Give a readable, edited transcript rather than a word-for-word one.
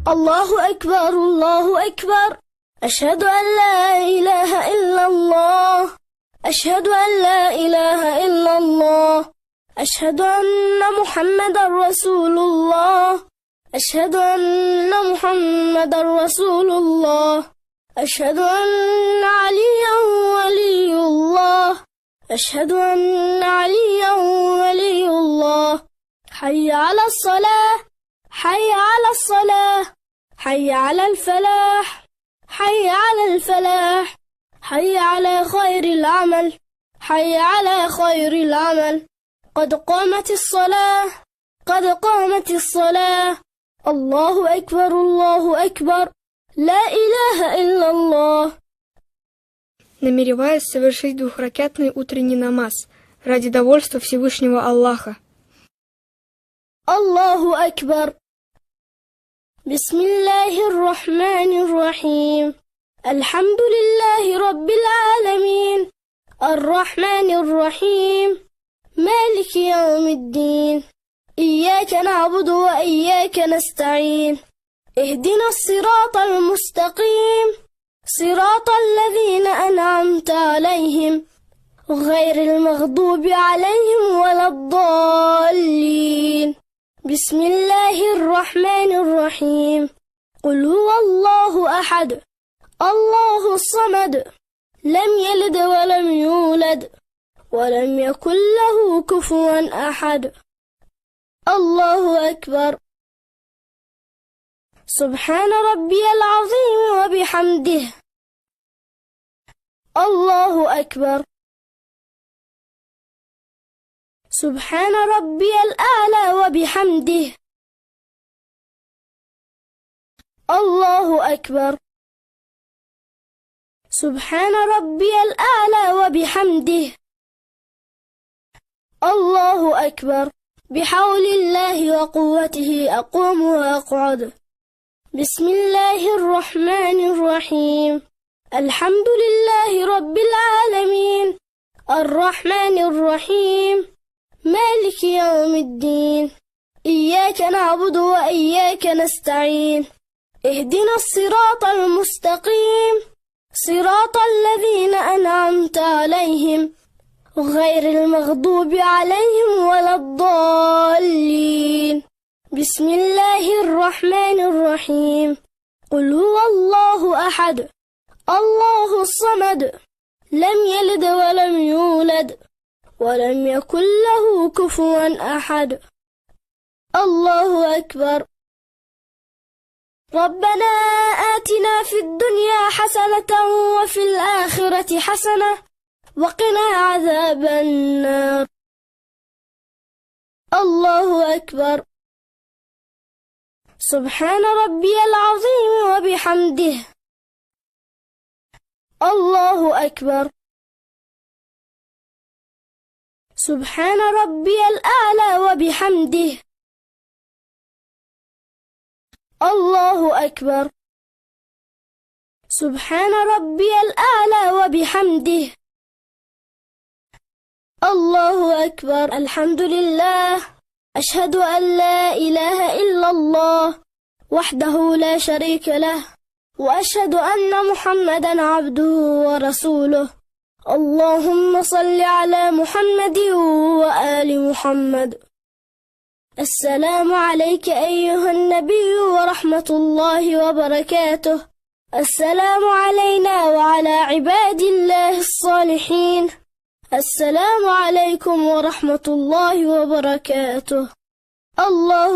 الله أكبر الله أكبر. أشهد أن لا إله إلا الله. أشهد أن لا إله إلا الله. أشهد أن محمدا رسول الله. أشهد أن محمدا رسول الله. أشهد أن عليا ولي الله. أشهد أن عليا ولي الله. حي على الصلاة. حي على الصلاة. حي على الفلاح. حي على الفلاح. حي على خير العمل. حي على خير العمل. قد قامت الصلاة. قد قامت الصلاة. الله أكبر الله أكبر. لا إله إلا الله. Намереваясь совершить двухракятный утренний намаз ради довольства Всевышнего Аллаха. الله أكبر. بسم الله الرحمن الرحيم. الحمد لله رب العالمين الرحمن الرحيم مالك يوم الدين. إياك نعبد وإياك نستعين. اهدنا الصراط المستقيم صراط الذين أنعمت عليهم غير المغضوب عليهم ولا الضالين. بسم الله الرحمن الرحيم. قل هو الله أحد الله الصمد لم يلد ولم يولد ولم يكن له كفوا أحد. الله أكبر. سبحان ربي العظيم وبحمده. الله أكبر. سبحان ربي الأعلى وبحمده. الله أكبر. سبحان ربي الأعلى وبحمده. الله أكبر. بحول الله وقوته أقوم وأقعد. بسم الله الرحمن الرحيم. الحمد لله رب العالمين الرحمن الرحيم مالك يوم الدين. إياك نعبد وإياك نستعين. اهدنا الصراط المستقيم صراط الذين أنعمت عليهم غير المغضوب عليهم ولا الضالين. بسم الله الرحمن الرحيم. قل هو الله أحد الله الصمد لم يلد ولم يولد ولم يكن له كفوا أحد. الله أكبر. ربنا آتنا في الدنيا حسنة وفي الآخرة حسنة وقنا عذاب النار. الله أكبر. سبحان ربي العظيم وبحمده. الله أكبر. سبحان ربي الأعلى وبحمده. الله أكبر. سبحان ربي الأعلى وبحمده. الله أكبر. الحمد لله. أشهد أن لا إله إلا الله وحده لا شريك له وأشهد أن محمدا عبده ورسوله. اللهم صل على محمد وآل محمد. السلام عليك أيها النبي ورحمة الله وبركاته. السلام علينا وعلى عباد الله الصالحين. السلام عليكم ورحمة الله وبركاته. الله